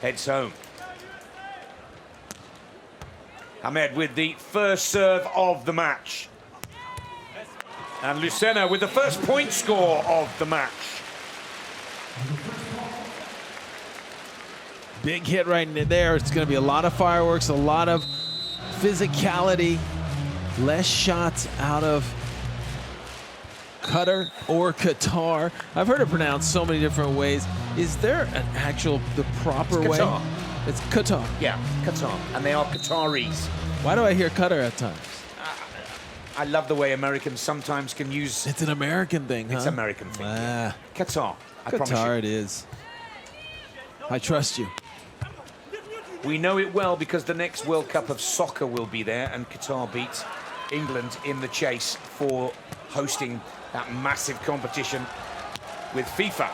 heads home. Ahmed with the first serve of the match. And Lucena with the first point score of the match. Big hit right in there. It's going to be a lot of fireworks, a lot of physicality, less shots out of Qatar or Qatar. I've heard it pronounced so many different ways. Is there an actual, the proper way? Qatar. It's Qatar. Yeah, Qatar. And they are Qataris. Why do I hear Qatar at times? I love the way Americans sometimes can use... It's an American thing, huh? It's an American thing. Qatar, I promise Qatar you. it is. I trust you. We know it well because the next World Cup of Soccer will be there, and Qatar beat England in the chase for hosting that massive competition with FIFA.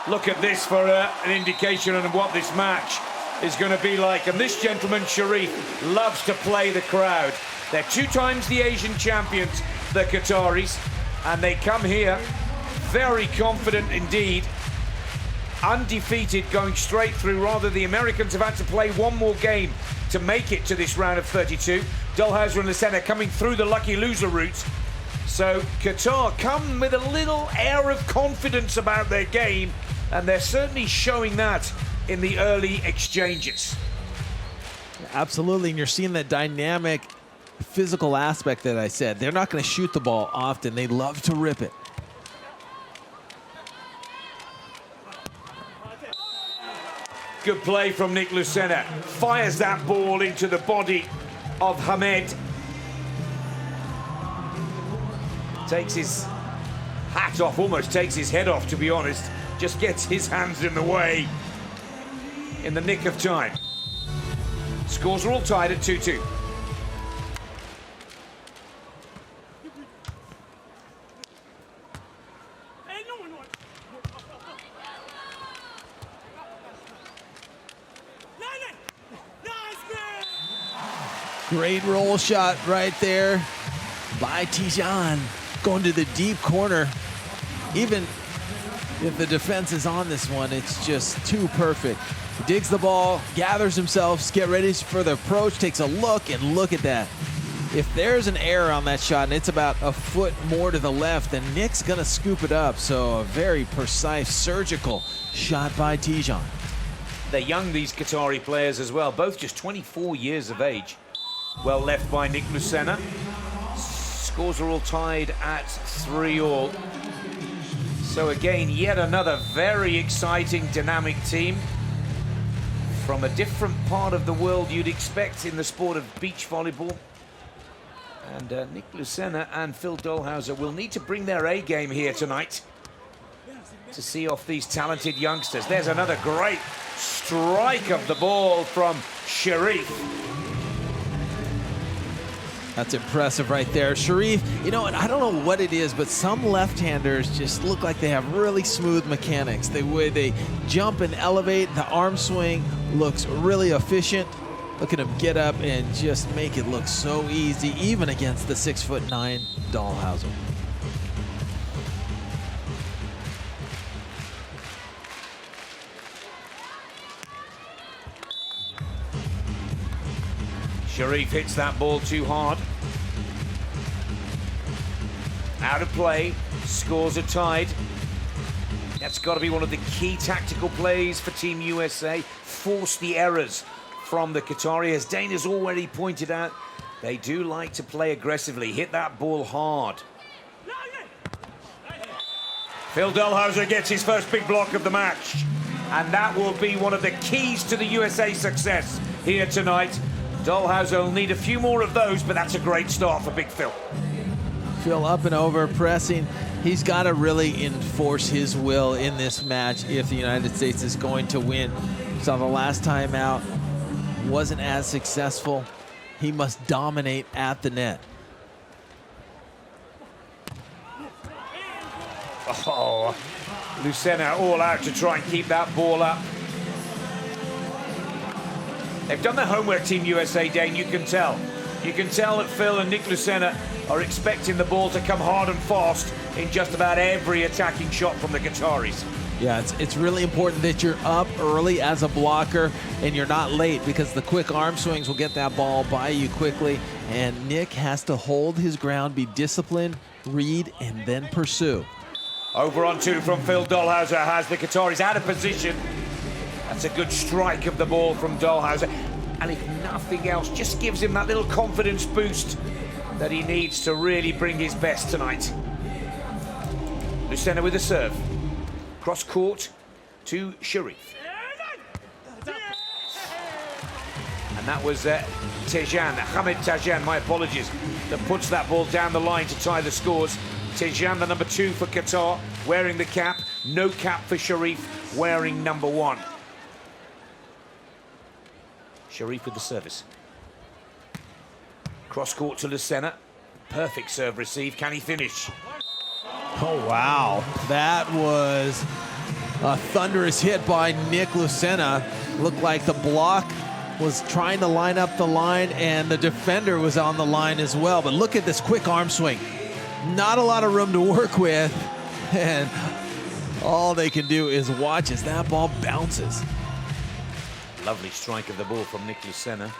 Look at this for an indication of what this match is going to be like. And this gentleman, Cherif, loves to play the crowd. They're 2 times the Asian champions, the Qataris, and they come here very confident indeed. Undefeated, going straight through. Rather, the Americans have had to play one more game to make it to this round of 32. Dalhausser and Lucena coming through the lucky loser route. So Qatar come with a little air of confidence about their game, and they're certainly showing that in the early exchanges. Absolutely, and you're seeing that dynamic physical aspect that I said. They're not going to shoot the ball often. They love to rip it. Good play from Nick Lucena. Fires that ball into the body of Ahmed. Takes his hat off, almost takes his head off, to be honest. Just gets his hands in the way in the nick of time. Scores are all tied at 2-2. Great roll shot right there by Tijan. Going to the deep corner. Even if the defense is on this one, it's just too perfect. Digs the ball, gathers himself, get ready for the approach, takes a look, and look at that. If there's an error on that shot and it's about a foot more to the left, then Nick's gonna scoop it up. So a very precise, surgical shot by Tijan. They're young, these Qatari players as well, both just 24 years of age. Well left by Nick Lucena. Scores are all tied at 3-all. So again, yet another very exciting, dynamic team from a different part of the world you'd expect in the sport of beach volleyball. And Nick Lucena and Phil Dalhausser will need to bring their A game here tonight to see off these talented youngsters. There's another great strike of the ball from Cherif. That's impressive right there. Cherif, you know, and I don't know what it is, but some left-handers just look like they have really smooth mechanics. The way they jump and elevate, the arm swing looks really efficient. Look at him get up and just make it look so easy, even against the 6'9" Dalhausser. Cherif hits that ball too hard. Out of play, scores are tied. That's got to be one of the key tactical plays for Team USA. Force the errors from the Qatari. As Dane has already pointed out, they do like to play aggressively. Hit that ball hard. Phil Dalhausser gets his first big block of the match. And that will be one of the keys to the USA success here tonight. Dalhausser will need a few more of those, but that's a great start for Big Phil. Phil up and over, pressing. He's got to really enforce his will in this match if the United States is going to win. So the last time out wasn't as successful. He must dominate at the net. Oh, Lucena all out to try and keep that ball up. They've done their homework, Team USA, Dane, you can tell. You can tell that Phil and Nick Lucena are expecting the ball to come hard and fast in just about every attacking shot from the Qataris. Yeah, it's really important that you're up early as a blocker and you're not late, because the quick arm swings will get that ball by you quickly. And Nick has to hold his ground, be disciplined, read, and then pursue. Over on two from Phil Dalhausser has the Qataris out of position. That's a good strike of the ball from Dalhausser. And if nothing else, just gives him that little confidence boost that he needs to really bring his best tonight. Lucena with a serve. Cross court to Cherif. And that was Ahmed Tajan, my apologies, that puts that ball down the line to tie the scores. Tajan, the number 2 for Qatar, wearing the cap. No cap for Cherif, wearing number 1. Cherif with the service. Cross court to Lucena. Perfect serve receive. Can he finish? Oh, wow. That was a thunderous hit by Nick Lucena. Looked like the block was trying to line up the line, and the defender was on the line as well. But look at this quick arm swing. Not a lot of room to work with, and all they can do is watch as that ball bounces. Lovely strike of the ball from Nick Lucena.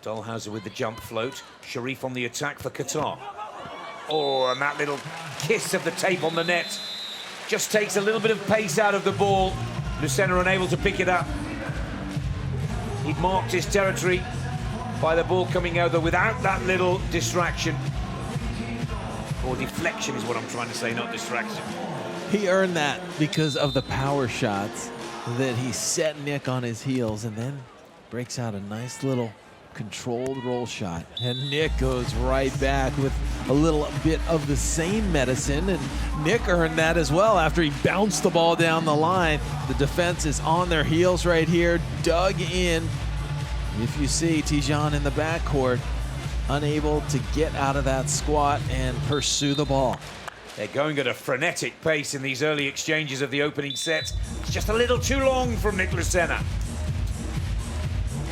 Dalhausser with the jump float. Cherif on the attack for Qatar. Oh, and that little kiss of the tape on the net just takes a little bit of pace out of the ball. Lucena unable to pick it up. He'd marked his territory by the ball coming over without that little distraction. Or deflection is what I'm trying to say, not distraction. He earned that because of the power shots that he set Nick on his heels, and then breaks out a nice little controlled roll shot. And Nick goes right back with a little bit of the same medicine, and Nick earned that as well after he bounced the ball down the line. The defense is on their heels right here, dug in. If you see Tijan in the backcourt, unable to get out of that squat and pursue the ball. They're going at a frenetic pace in these early exchanges of the opening set. It's just a little too long from Nick Lucena.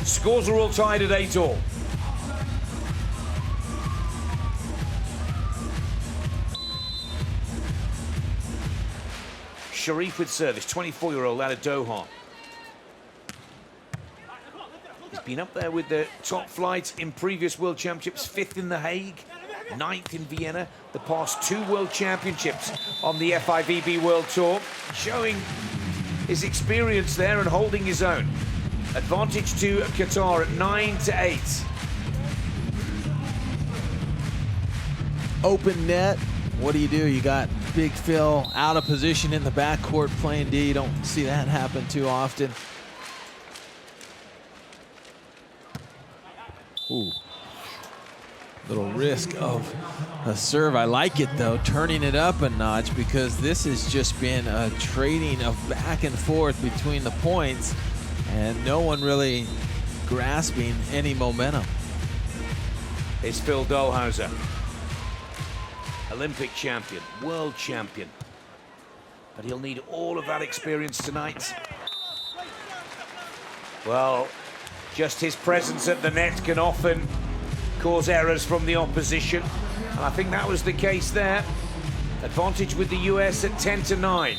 Scores are all tied at 8-all. Cherif with service, 24-year-old out of Doha. He's been up there with the top flight in previous World Championships, 5th in The Hague, 9th in Vienna, the past 2 World Championships on the FIVB World Tour, showing his experience there and holding his own. Advantage to Qatar at 9-8. Open net. What do? You got Big Phil out of position in the backcourt playing D. You don't see that happen too often. Ooh. Little risk of a serve. I like it though, turning it up a notch, because this has just been a trading of back and forth between the points, and no one really grasping any momentum. It's Phil Dalhausser, Olympic champion, world champion. But he'll need all of that experience tonight. Well, just his presence at the net can often cause errors from the opposition. And I think that was the case there. Advantage with the US at 10-9.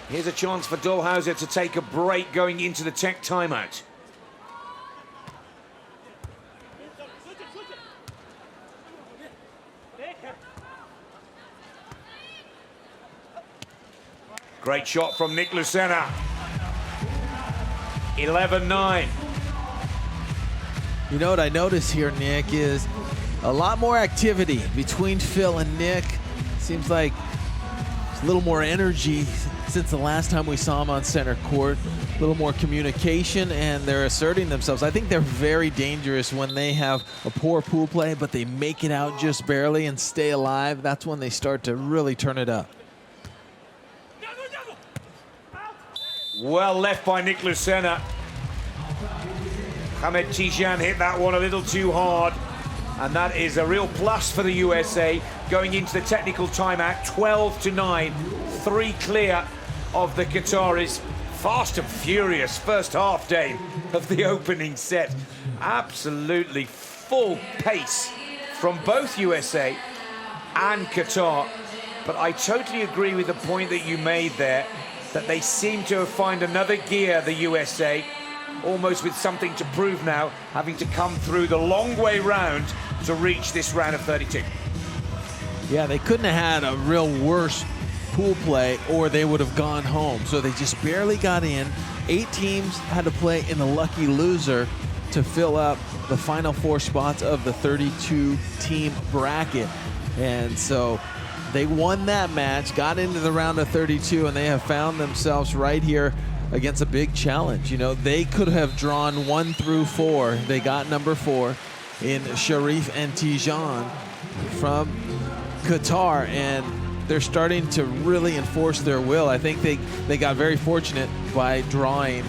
Here's a chance for Dalhausser to take a break going into the tech timeout. Great shot from Nick Lucena. 11-9. You know what I notice here, Nick, is a lot more activity between Phil and Nick. Seems like there's a little more energy since the last time we saw him on center court. A little more communication, and they're asserting themselves. I think they're very dangerous when they have a poor pool play, but they make it out just barely and stay alive. That's when they start to really turn it up. Well left by Nick Lucena. Ahmed Tijan hit that one a little too hard, and that is a real plus for the USA going into the technical timeout. 12-9, 3 clear of the Qataris. Fast and furious first half, Dave, of the opening set. Absolutely full pace from both USA and Qatar. But I totally agree with the point that you made there, that they seem to have found another gear, the USA, almost with something to prove now, having to come through the long way round to reach this round of 32. Yeah, they couldn't have had a real worse pool play or they would have gone home. So they just barely got in. 8 teams had to play in the lucky loser to fill up the final 4 spots of the 32-team bracket. And so they won that match, got into the round of 32, and they have found themselves right here against a big challenge. You know, they could have drawn 1 through 4. They got number 4 in Cherif and Tijan from Qatar, and they're starting to really enforce their will. I think they got very fortunate by drawing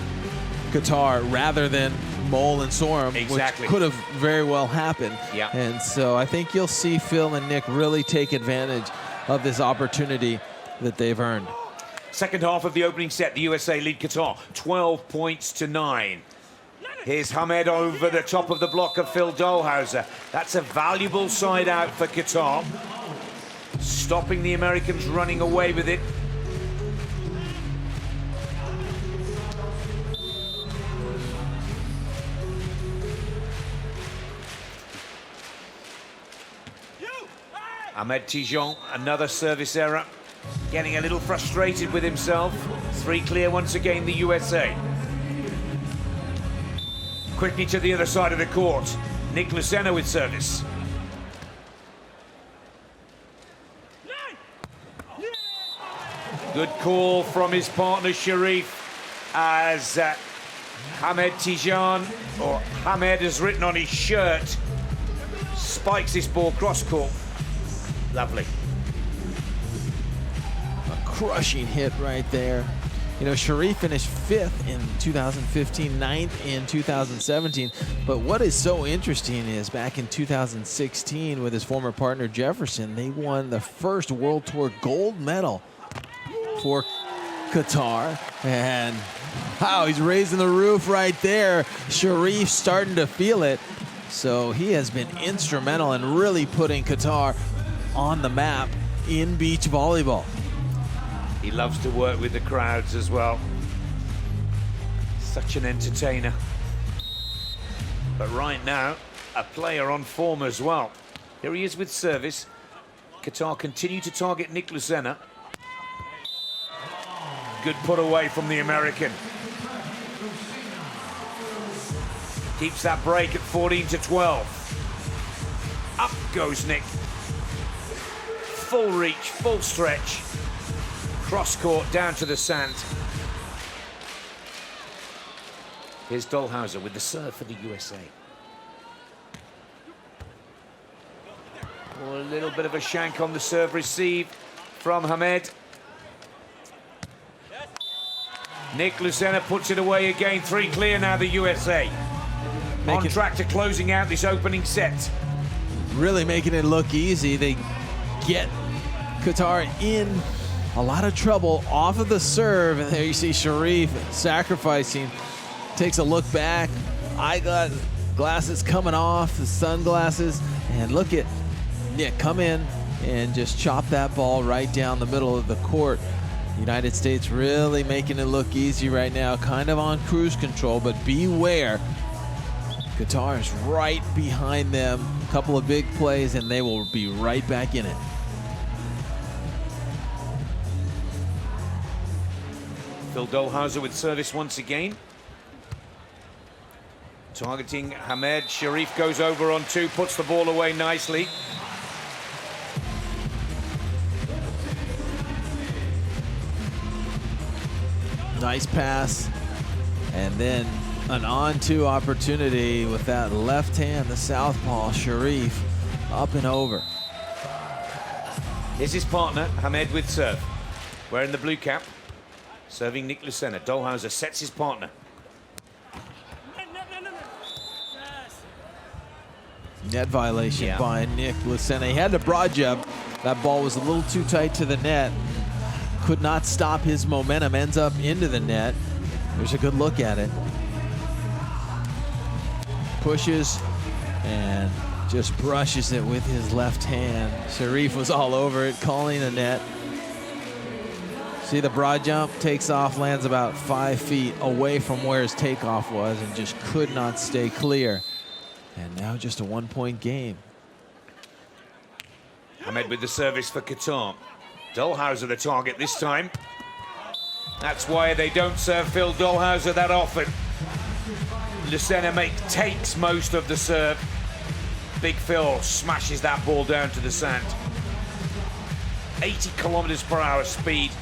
Qatar rather than Mole and Sorum, exactly, which could have very well happened. Yeah. And so I think you'll see Phil and Nick really take advantage of this opportunity that they've earned. Second half of the opening set, the USA lead Qatar 12 points to 9. Here's Ahmed over the top of the block of Phil Dalhausser. That's a valuable side out for Qatar, stopping the Americans running away with it. Ahmed Tijan, another service error, getting a little frustrated with himself. 3 clear once again, the USA. Quickly to the other side of the court, Nick Lucena with service. Good call from his partner Cherif, as Ahmed Tijan, or Ahmed as written on his shirt, spikes this ball cross court. Lovely. A crushing hit right there. You know, Cherif finished 5th in 2015, 9th in 2017. But what is so interesting is back in 2016 with his former partner Jefferson, they won the first World Tour gold medal for Qatar. And wow, he's raising the roof right there. Cherif starting to feel it. So he has been instrumental in really putting Qatar on the map in beach volleyball. He loves to work with the crowds as well. Such an entertainer. But right now, a player on form as well. Here he is with service. Qatar continue to target Nick Lucena. Good put away from the American. Keeps that break at 14 to 12. Up goes Nick. Full reach, full stretch. Cross court down to the sand. Here's Dalhausser with the serve for the USA. Oh, a little bit of a shank on the serve receive from Ahmed. Nick Lucena puts it away again. 3 clear now, the USA. On track to closing out this opening set. Really making it look easy. They get Qatar in a lot of trouble off of the serve, and there you see Cherif sacrificing. Takes a look back, eyeglasses coming off, the sunglasses, and look at Nick come in and just chop that ball right down the middle of the court. United States really making it look easy right now, kind of on cruise control, but beware. Qatar is right behind them. A couple of big plays, and they will be right back in it. Phil Dalhausser with service once again. Targeting Ahmed. Cherif goes over on 2, puts the ball away nicely. Nice pass. And then an on-2 opportunity with that left hand, the southpaw, Cherif, up and over. Here's his partner, Ahmed with serve. Wearing the blue cap. Serving Nick Lucena. Dalhausser sets his partner. Net violation by Nick Lucena. He had the broad jump. That ball was a little too tight to the net. Could not stop his momentum. Ends up into the net. There's a good look at it. Pushes and just brushes it with his left hand. Cherif was all over it, calling a net. See the broad jump, takes off, lands about 5 feet away from where his takeoff was and just could not stay clear. And now just a 1-point game. Ahmed with the service for Qatar. Dalhausser the target this time. That's why they don't serve Phil Dalhausser that often. Lucena takes most of the serve. Big Phil smashes that ball down to the sand. 80 kilometers per hour speed.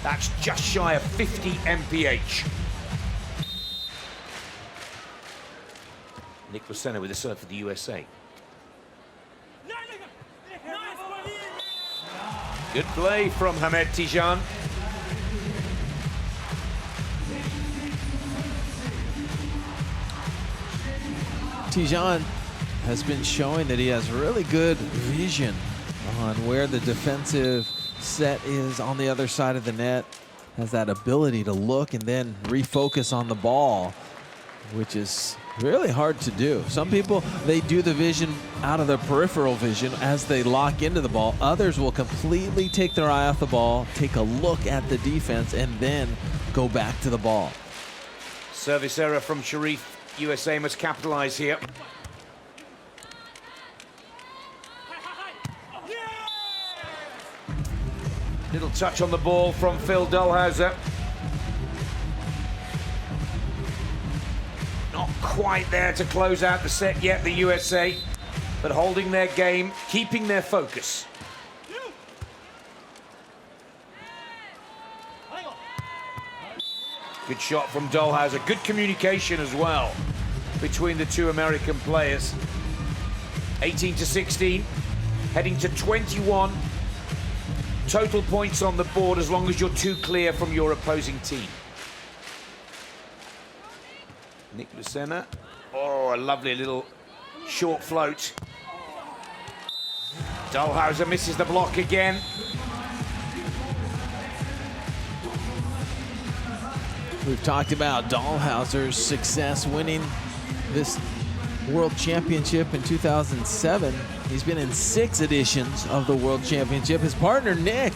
That's just shy of 50 mph. Nick Lucena with the serve for the USA. Good play from Ahmed Tijan. Tijan has been showing that he has really good vision on where the defensive set is on the other side of the net. Has that ability to look and then refocus on the ball, which is really hard to do. Some people, they do the vision out of their peripheral vision as they lock into the ball. Others will completely take their eye off the ball, take a look at the defense, and then go back to the ball. Service error from Cherif. USA must capitalize here. Little touch on the ball from Phil Dalhausser. Not quite there to close out the set yet, the USA, but holding their game, keeping their focus. Good shot from Dalhausser. Good communication as well between the two American players. 18-16, heading to 21. Total points on the board as long as you're two clear from your opposing team. Nick Lucena. Oh, a lovely little short float. Dalhausser misses the block again. We've talked about Dalhausser's success winning this World Championship in 2007. He's been in 6 editions of the World Championship. His partner, Nick,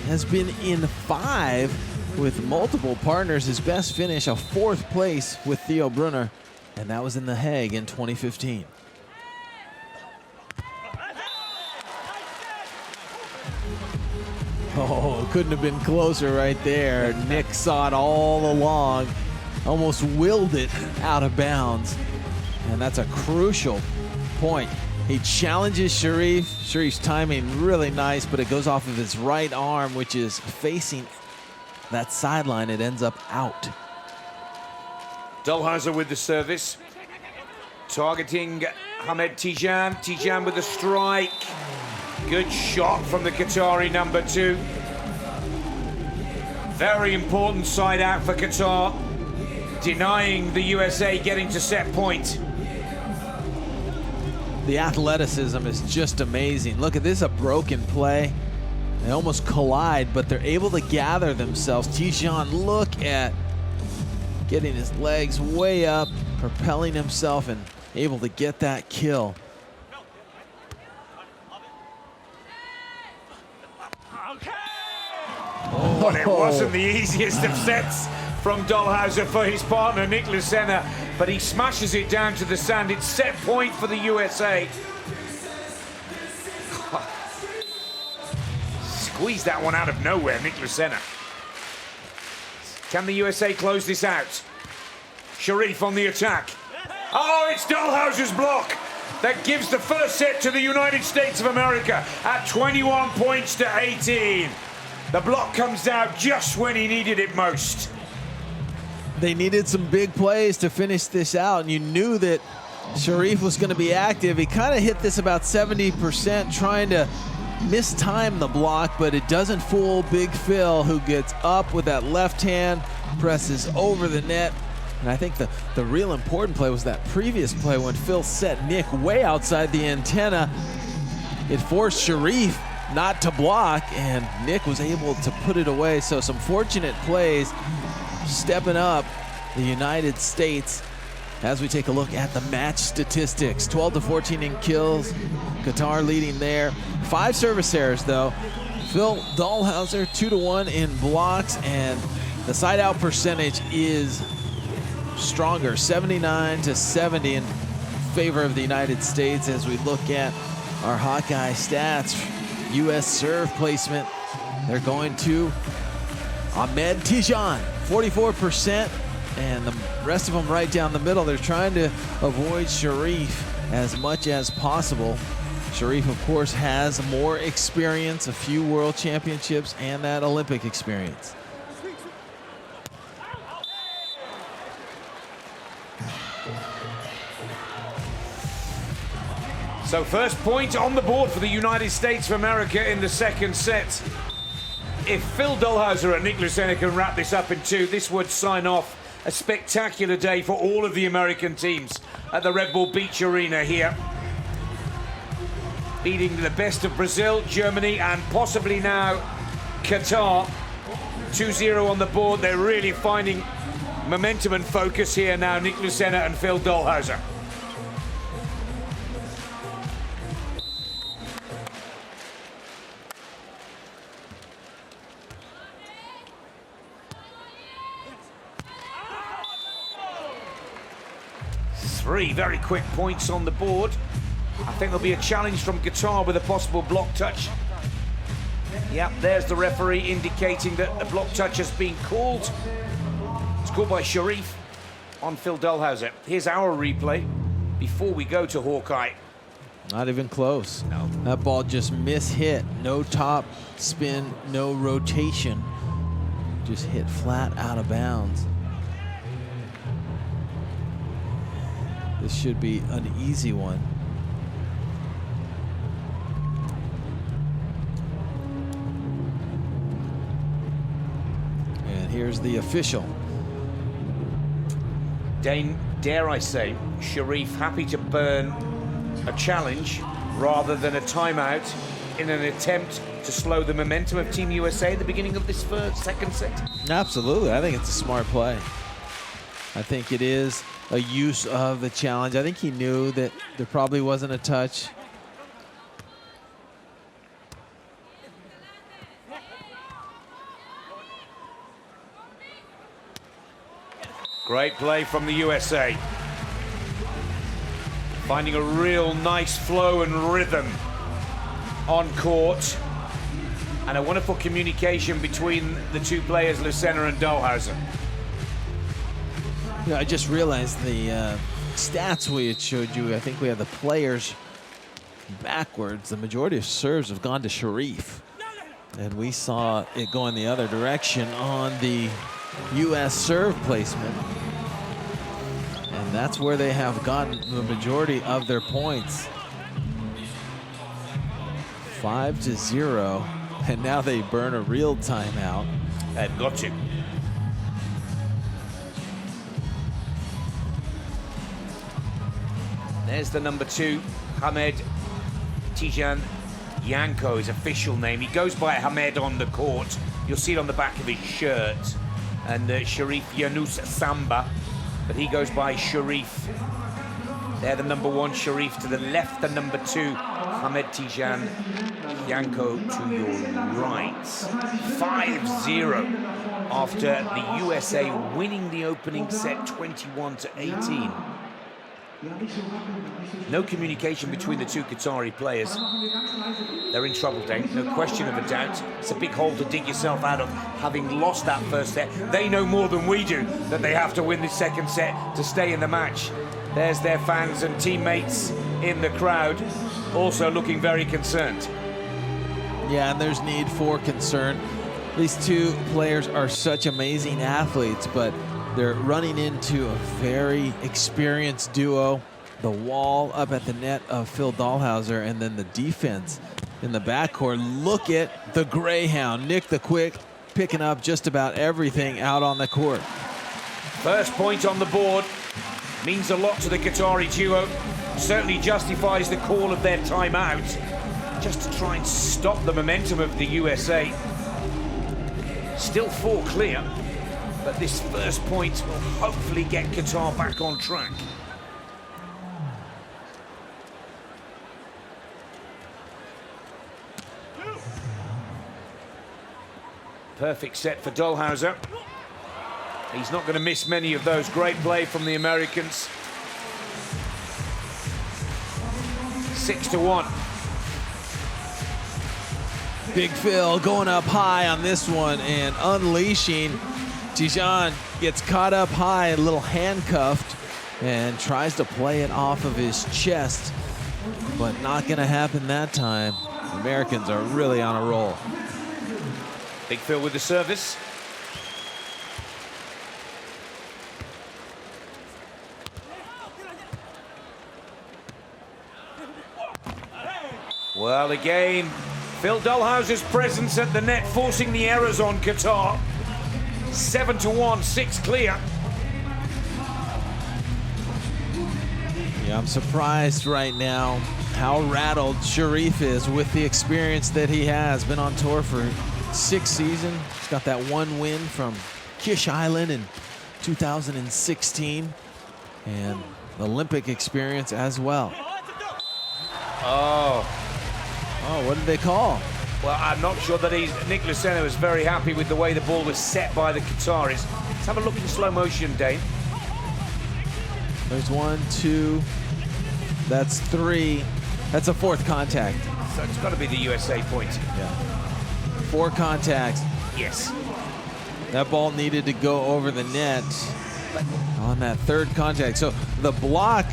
has been in 5 with multiple partners. His best finish, a 4th place with Theo Brunner, and that was in The Hague in 2015. Oh, couldn't have been closer right there. Nick saw it all along, almost willed it out of bounds. And that's a crucial point. He challenges Cherif. Cherif's timing really nice, but it goes off of his right arm, which is facing that sideline. It ends up out. Dalhausser with the service. Targeting Ahmed Tijan. Tijan with the strike. Good shot from the Qatari number 2. Very important side out for Qatar. Denying the USA getting to set point. The athleticism is just amazing. Look at this, a broken play. They almost collide, but they're able to gather themselves. Tijan, look at getting his legs way up, propelling himself, and able to get that kill. Oh, it wasn't the easiest of sets from Dalhausser for his partner, Nick Lucena, but he smashes it down to the sand. It's set point for the USA. Squeezed that one out of nowhere, Nick Lucena. Can the USA close this out? Cherif on the attack. Oh, it's Dalhausser's block that gives the first set to the United States of America at 21 points to 18. The block comes out just when he needed it most. They needed some big plays to finish this out, and you knew that Cherif was going to be active. He kind of hit this about 70%, trying to mistime the block, but it doesn't fool Big Phil, who gets up with that left hand, presses over the net. And I think the real important play was that previous play when Phil set Nick way outside the antenna. It forced Cherif not to block, and Nick was able to put it away. So some fortunate plays, stepping up the United States as we take a look at the match statistics. 12-14 in kills, Qatar leading there. 5 service errors though. Phil Dalhausser 2-1 in blocks, and the side out percentage is stronger, 79-70 in favor of the United States. As we look at our Hawkeye stats, U.S. serve placement, they're going to Ahmed Tijan, 44%, and the rest of them right down the middle. They're trying to avoid Cherif as much as possible. Cherif, of course, has more experience, a few world championships, and that Olympic experience. So first point on the board for the United States of America in the second set. If Phil Dalhausser and Nick Lucena can wrap this up in 2, this would sign off a spectacular day for all of the American teams at the Red Bull Beach Arena here. Beating the best of Brazil, Germany, and possibly now Qatar. 2-0 on the board. They're really finding momentum and focus here now, Nick Lucena and Phil Dalhausser. Three very quick points on the board. I think there'll be a challenge from Qatar with a possible block touch. Yep, there's the referee indicating that the block touch has been called. It's called by Cherif on Phil Dalhausser. Here's our replay before we go to Hawkeye. Not even close. No. That ball just mishit. No top spin, no rotation. Just hit flat out of bounds. This should be an easy one. And here's the official. Dare I say, Cherif happy to burn a challenge rather than a timeout in an attempt to slow the momentum of Team USA at the beginning of this second set? Absolutely, I think it's a smart play. I think it is a use of the challenge. I think he knew that there probably wasn't a touch. Great play from the USA. Finding a real nice flow and rhythm on court. And a wonderful communication between the two players, Lucena and Dalhausser. You know, I just realized the stats we had showed you. I think we have the players backwards. The majority of serves have gone to Cherif. And we saw it going the other direction on the U.S. serve placement. And that's where they have gotten the majority of their points. 5-0. And now they burn a real timeout. They've got to. There's the number 2, Ahmed Tijan Yanko, his official name. He goes by Ahmed on the court. You'll see it on the back of his shirt. And Cherif Yunus Samba, but he goes by Cherif. They're the number 1, Cherif to the left, the number 2, Ahmed Tijan Yanko to your right. 5-0 after the USA winning the opening set 21-18. No communication between the two Qatari players. They're in trouble, Dane, no question of a doubt. It's a big hole to dig yourself out of, having lost that first set. They know more than we do that they have to win this second set to stay in the match. There's their fans and teammates in the crowd, also looking very concerned. Yeah, and there's need for concern. These two players are such amazing athletes, but they're running into a very experienced duo. The wall up at the net of Phil Dalhausser, and then the defense in the backcourt. Look at the Greyhound, Nick the Quick, picking up just about everything out on the court. First point on the board means a lot to the Qatari duo. Certainly justifies the call of their timeout, just to try and stop the momentum of the USA. Still 4 clear. But this first point will hopefully get Qatar back on track. Perfect set for Dalhausser. He's not going to miss many of those. Great play from the Americans. 6-1. Big Phil going up high on this one and unleashing. Tijan gets caught up high, a little handcuffed, and tries to play it off of his chest, but not going to happen that time. The Americans are really on a roll. Big Phil with the service. Well, again, Phil Dalhausser's presence at the net forcing the errors on Qatar. 7-1, 6 clear. Yeah, I'm surprised right now how rattled Cherif is with the experience that he has. Been on tour for 6 seasons. He's got that one win from Kish Island in 2016 and Olympic experience as well. Oh, what did they call? Well, I'm not sure that Nick Lucena was very happy with the way the ball was set by the Qataris. Let's have a look in slow motion, Dane. There's 1, 2, that's 3. That's a 4th contact. So it's got to be the USA point. Yeah. 4 contacts. Yes. That ball needed to go over the net on that 3rd contact. So the block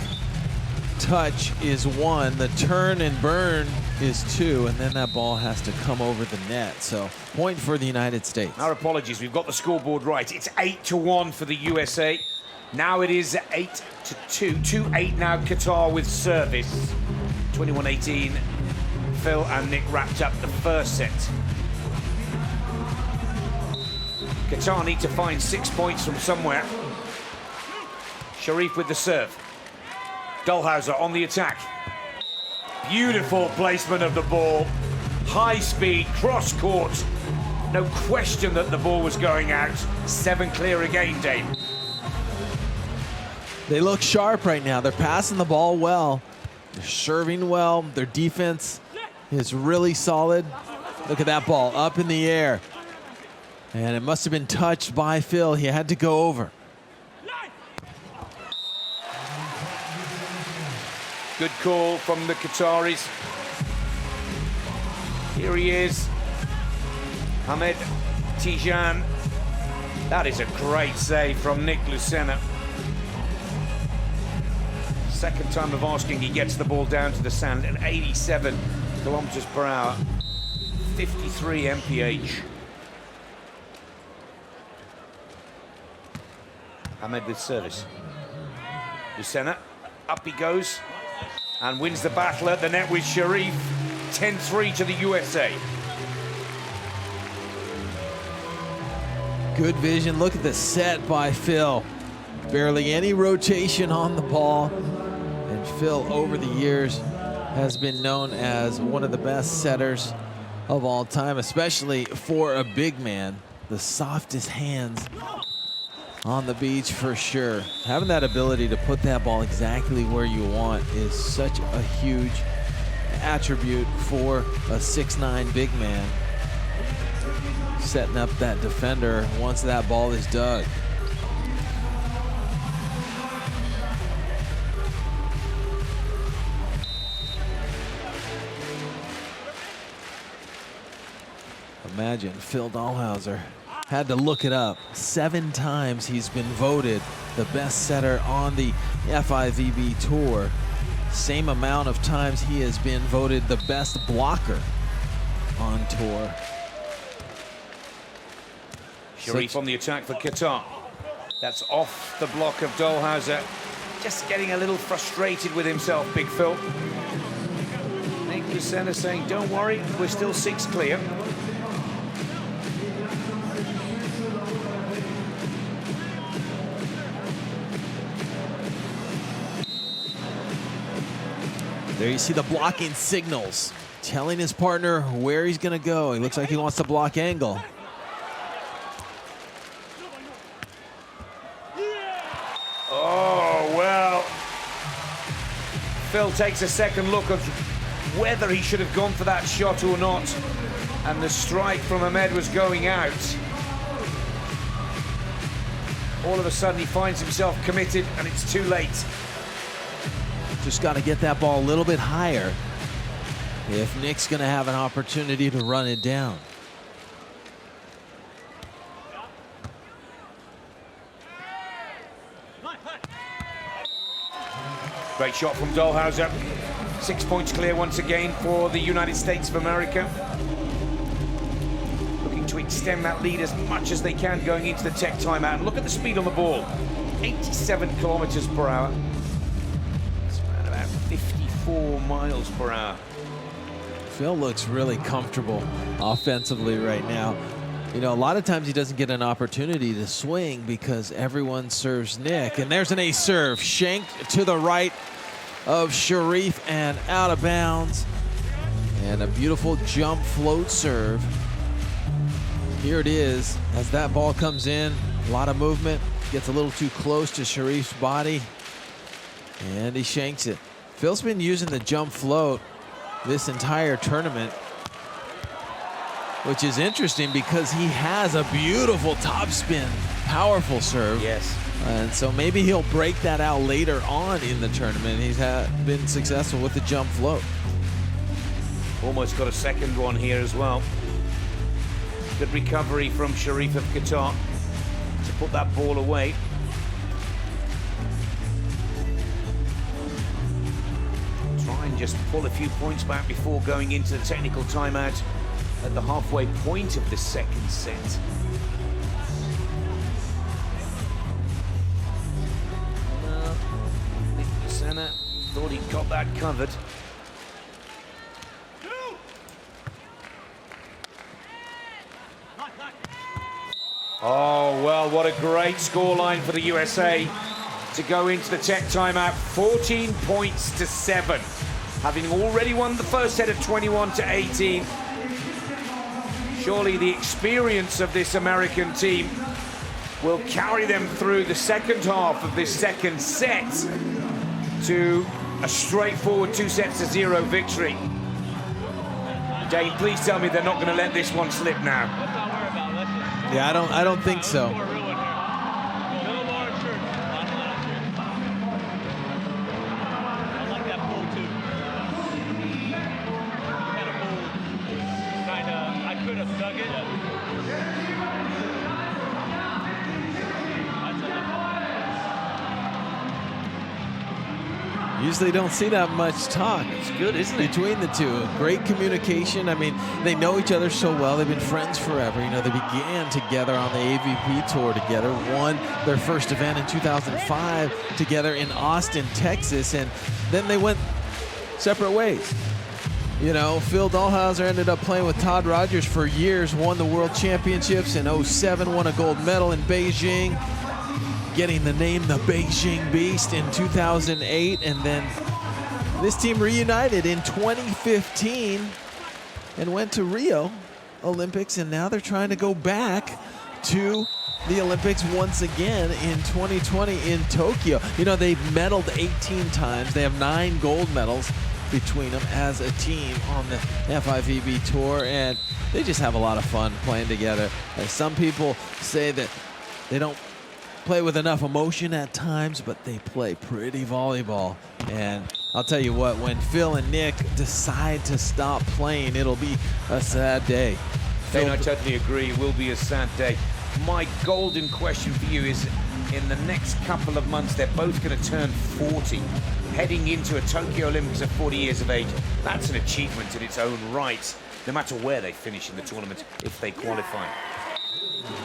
touch is 1, the turn and burn is 2, and then that ball has to come over the net. So point for the United States. Our apologies, we've got the scoreboard right. It's 8-1 for the USA. Now it is 8-2. 2-8 now Qatar with service. 21-18. Phil and Nick wrapped up the first set. Qatar need to find 6 points from somewhere. Cherif with the serve. Dalhausser on the attack. Beautiful placement of the ball. High speed, cross court. No question that the ball was going out. 7 clear again, Dave. They look sharp right now. They're passing the ball well. They're serving well. Their defense is really solid. Look at that ball up in the air. And it must have been touched by Phil. He had to go over. Good call from the Qataris. Here he is. Ahmed Tijan. That is a great save from Nick Lucena. Second time of asking, he gets the ball down to the sand at 87 kilometers per hour. 53 mph. Ahmed with service. Lucena, up he goes. And wins the battle at the net with Cherif. 10-3 to the USA. Good vision. Look at the set by Phil. Barely any rotation on the ball. And Phil, over the years, has been known as one of the best setters of all time, especially for a big man. The softest hands on the beach for sure. Having that ability to put that ball exactly where you want is such a huge attribute for a 6'9" big man. Setting up that defender once that ball is dug. Imagine Phil Dalhausser had to look it up. 7 times he's been voted the best setter on the FIVB Tour. Same amount of times he has been voted the best blocker on tour. Cherif on the attack for Qatar. That's off the block of Dalhausser. Just getting a little frustrated with himself, Big Phil. Nick Lucena saying, don't worry, we're still 6 clear. There you see the blocking signals, telling his partner where he's gonna go. He looks like he wants to block angle. Phil takes a second look of whether he should have gone for that shot or not. And the strike from Ahmed was going out. All of a sudden he finds himself committed and it's too late. Just got to get that ball a little bit higher if Nick's going to have an opportunity to run it down. Great shot from Dalhausser. 6 points clear once again for the United States of America. Looking to extend that lead as much as they can going into the tech timeout. And look at the speed on the ball. 87 kilometers per hour. It's around about 54 miles per hour. Phil looks really comfortable offensively right now. You know, a lot of times he doesn't get an opportunity to swing because everyone serves Nick. And there's an ace serve, shanked to the right of Cherif and out of bounds. And a beautiful jump float serve. Here it is as that ball comes in. A lot of movement, gets a little too close to Cherif's body. And he shanks it. Phil's been using the jump float this entire tournament, which is interesting because he has a beautiful topspin, powerful serve. Yes. And so maybe he'll break that out later on in the tournament. He's been successful with the jump float. Almost got a second one here as well. Good recovery from Cherif of Qatar to put that ball away. Try and just pull a few points back before going into the technical timeout at the halfway point of the second set. Lucena thought he got that covered. Oh, well, what a great scoreline for the USA to go into the tech timeout. 14 points to 7. Having already won the first set of 21-18. Surely the experience of this American team will carry them through the second half of this second set to a straightforward 2-0 victory. Dane, please tell me they're not going to let this one slip now. Yeah, I don't think so. Usually don't see that much talk. It's good, isn't it? Between the two. Great communication. I mean, they know each other so well. They've been friends forever. You know, they began together on the AVP tour together, won their first event in 2005 together in Austin, Texas, and then they went separate ways. You know, Phil Dalhausser ended up playing with Todd Rogers for years, won the World Championships in 07, won a gold medal in Beijing, getting the name the Beijing Beast in 2008, and then this team reunited in 2015 and went to Rio Olympics, and now they're trying to go back to the Olympics once again in 2020 in Tokyo. You know, they've medaled 18 times. They have 9 gold medals between them as a team on the FIVB tour, and they just have a lot of fun playing together. And some people say that they don't play with enough emotion at times, but they play pretty volleyball. And I'll tell you what, when Phil and Nick decide to stop playing, it'll be a sad day. Dane, I totally agree. It will be a sad day. My golden question for you is, in the next couple of months, they're both going to turn 40, heading into a Tokyo Olympics at 40 years of age. That's an achievement in its own right, no matter where they finish in the tournament, if they qualify.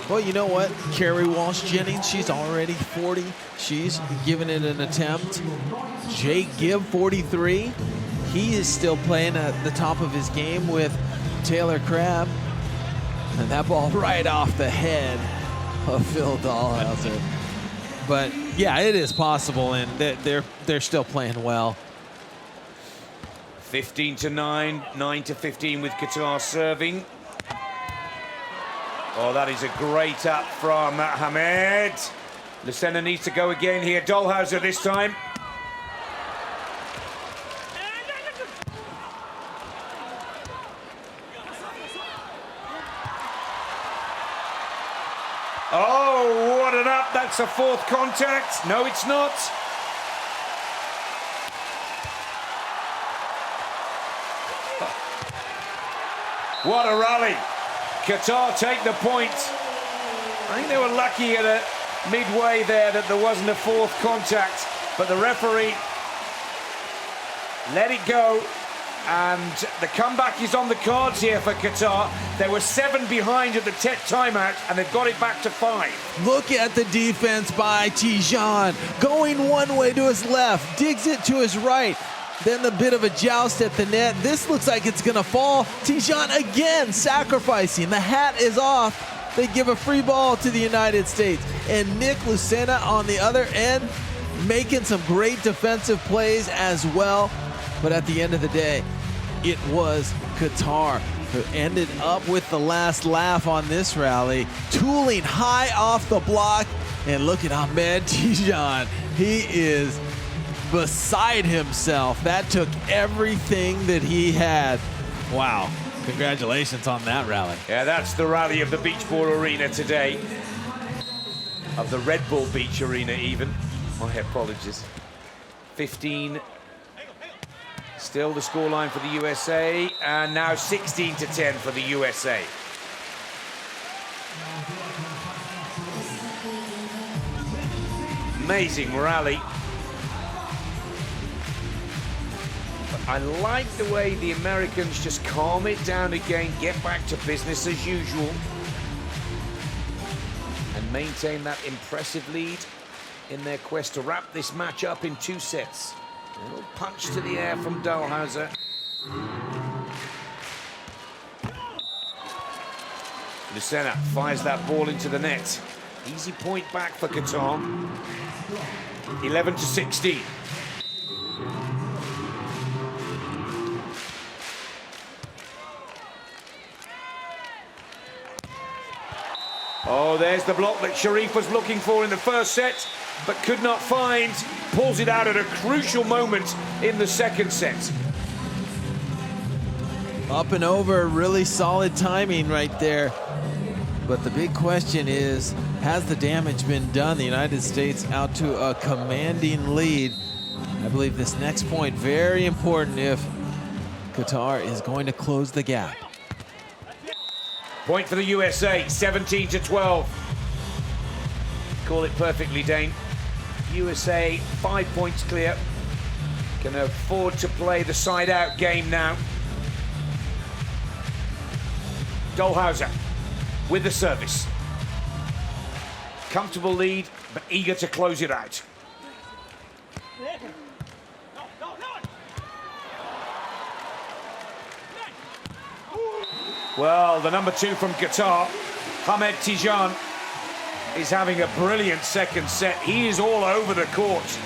Well, you know what? Carrie Walsh-Jennings, she's already 40. She's given it an attempt. Jake Gibb, 43. He is still playing at the top of his game with Taylor Crabb. And that ball right off the head of Phil Dalhausser. But yeah, it is possible, and they're still playing well. 15-9, 9-15 with Qatar serving. Oh, that is a great up from Ahmed. Lucena needs to go again here. Dalhausser this time. it up. That's a fourth contact. No, it's not. What a rally. Qatar take the point. I think they were lucky at a midway there that there wasn't a fourth contact, but the referee let it go, and the comeback is on the cards here for Qatar. They were 7 behind at the timeout, and they've got it back to 5. Look at the defense by Tijan. Going one way to his left, digs it to his right. Then the bit of a joust at the net. This looks like it's gonna fall. Tijan again sacrificing. The hat is off. They give a free ball to the United States. And Nick Lucena on the other end, making some great defensive plays as well. But at the end of the day, it was Qatar who ended up with the last laugh on this rally, tooling high off the block. And look at Ahmed Tijan. He is beside himself. That took everything that he had. Wow. Congratulations on that rally. Yeah, that's the rally of the beach ball arena today. Of the Red Bull Beach Arena even. My apologies. 15. Still the scoreline for the USA, and now 16-10 for the USA. Amazing rally. But I like the way the Americans just calm it down again, get back to business as usual, and maintain that impressive lead in their quest to wrap this match up in 2 sets. A little punch to the air from Dalhausser. Lucena fires that ball into the net. Easy point back for Qatar. 11-16. Oh, there's the block that Cherif was looking for in the first set, but could not find. Pulls it out at a crucial moment in the second set. Up and over, really solid timing right there. But the big question is, has the damage been done? The United States out to a commanding lead. I believe this next point very important if Qatar is going to close the gap. Point for the USA, 17-12. Call it perfectly, Dane. USA 5 points clear. Can afford to play the side-out game now. Dalhausser with the service. Comfortable lead, but eager to close it out. Well, the number 2 from Qatar, Ahmed Tijan, is having a brilliant second set. He is all over the court.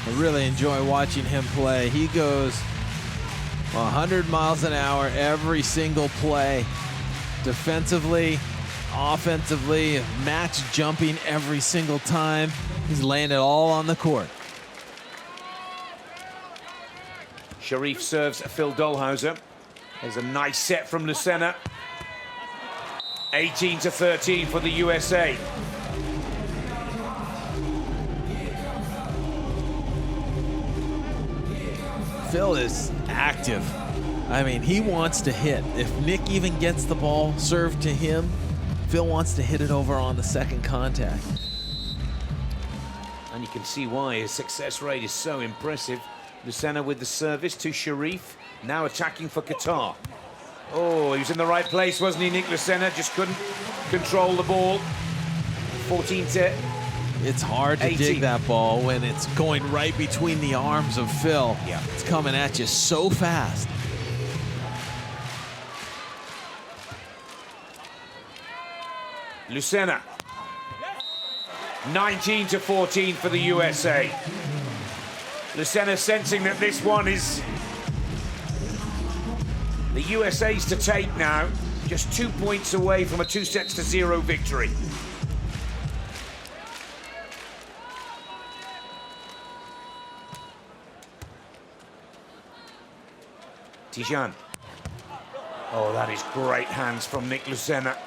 I really enjoy watching him play. He goes 100 miles an hour every single play. Defensively, offensively, match jumping every single time. He's laying it all on the court. Cherif serves Phil Dalhausser. There's a nice set from Lucena. 18-13 for the USA. Phil is active. I mean, he wants to hit. If Nick even gets the ball served to him, Phil wants to hit it over on the second contact. And you can see why his success rate is so impressive. Lucena with the service to Cherif, now attacking for Qatar. Oh, he was in the right place, wasn't he, Nick Lucena? Just couldn't control the ball. 14-18. It's hard to dig that ball when it's going right between the arms of Phil. Yeah. It's coming at you so fast. Lucena. 19-14 for the USA. Lucena sensing that this one is the USA's to take now. Just 2 points away from a 2-0 victory. Tijan. Oh, that is great hands from Nick Lucena.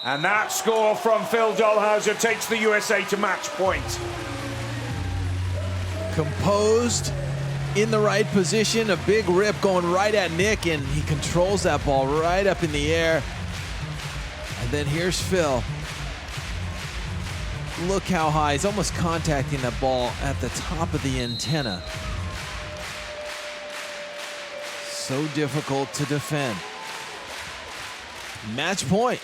And that score from Phil Dalhausser takes the USA to match point. Composed, in the right position, a big rip going right at Nick, and he controls that ball right up in the air. And then here's Phil. Look how high, he's almost contacting that ball at the top of the antenna. So difficult to defend. Match point.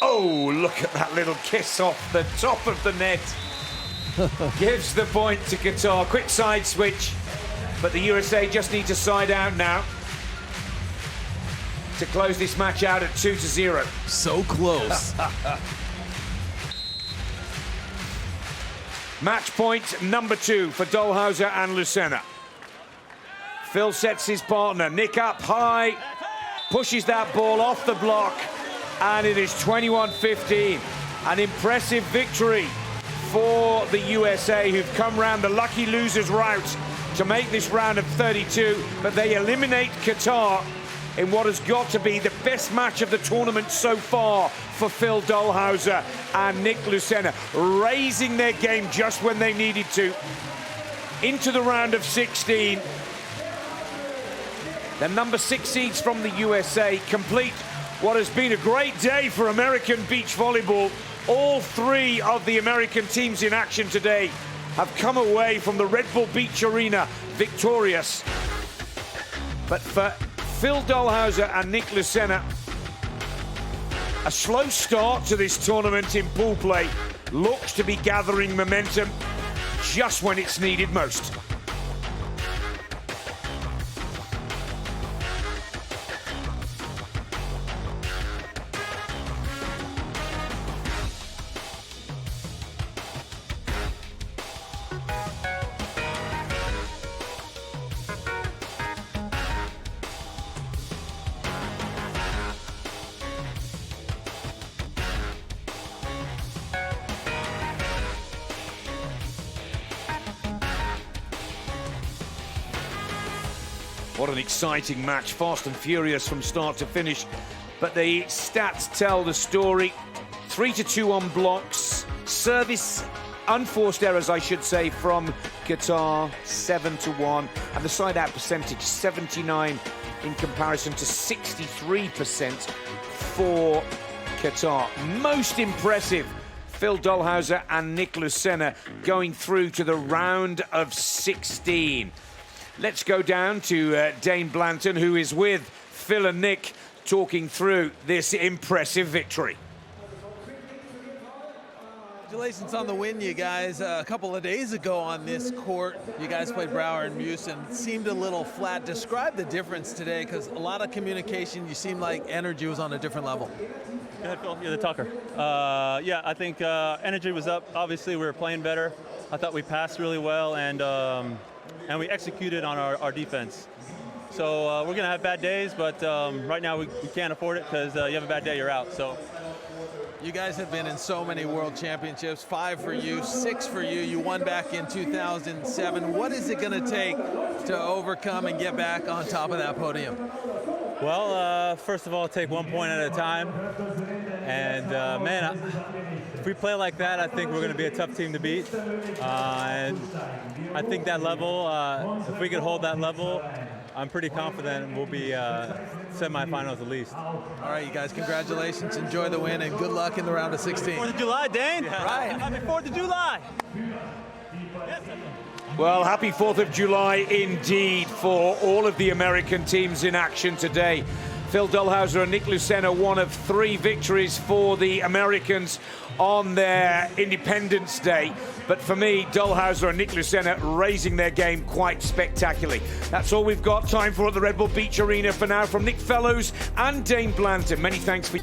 Oh, look at that little kiss off the top of the net. Gives the point to Qatar. Quick side switch, but the USA just need to side out now to close this match out at 2-0. So close. Match point number 2 for Dalhausser and Lucena. Phil sets his partner. Nick up high, pushes that ball off the block, and it is 21-15. An impressive victory for the USA, who've come round the lucky losers route to make this round of 32, but they eliminate Qatar in what has got to be the best match of the tournament so far for Phil Dalhausser and Nick Lucena, raising their game just when they needed to. Into the round of 16. The number 6 seeds from the USA complete what has been a great day for American beach volleyball. All 3 of the American teams in action today have come away from the Red Bull Beach Arena victorious. But for Phil Dalhausser and Nick Lucena, a slow start to this tournament in pool play looks to be gathering momentum just when it's needed most. What an exciting match, fast and furious from start to finish. But the stats tell the story. 3-2 on blocks. Service, unforced errors, I should say, from Qatar, 7-1. And the side-out percentage, 79 in comparison to 63% for Qatar. Most impressive, Phil Dalhausser and Nick Lucena going through to the round of 16. Let's go down to Dane Blanton, who is with Phil and Nick, talking through this impressive victory. Congratulations on the win, you guys. A couple of days ago on this court, you guys played Brouwer and Muse and seemed a little flat. Describe the difference today, because a lot of communication, you seemed like energy was on a different level. Go ahead, Phil. You're the talker. Yeah, I think energy was up. Obviously, we were playing better. I thought we passed really well, and we executed on our defense. So we're going to have bad days, but right now we can't afford it, because you have a bad day, you're out. So you guys have been in so many world championships, 5 for you, 6 for you. You won back in 2007. What is it going to take to overcome and get back on top of that podium? Well, first of all, take 1 point at a time. And, man, if we play like that, I think we're going to be a tough team to beat. And I think that level, if we could hold that level, I'm pretty confident we'll be semifinals at least. All right, you guys, congratulations. Enjoy the win, and good luck in the round of 16. 4th of July, Dane. Yeah. Right. Happy 4th of July. Well, happy 4th of July indeed for all of the American teams in action today. Phil Dalhausser and Nick Lucena, one of 3 victories for the Americans on their Independence Day. But for me, Dalhausser and Nick Lucena raising their game quite spectacularly. That's all we've got time for at the Red Bull Beach Arena for now. From Nick Fellows and Dane Blanton, many thanks for...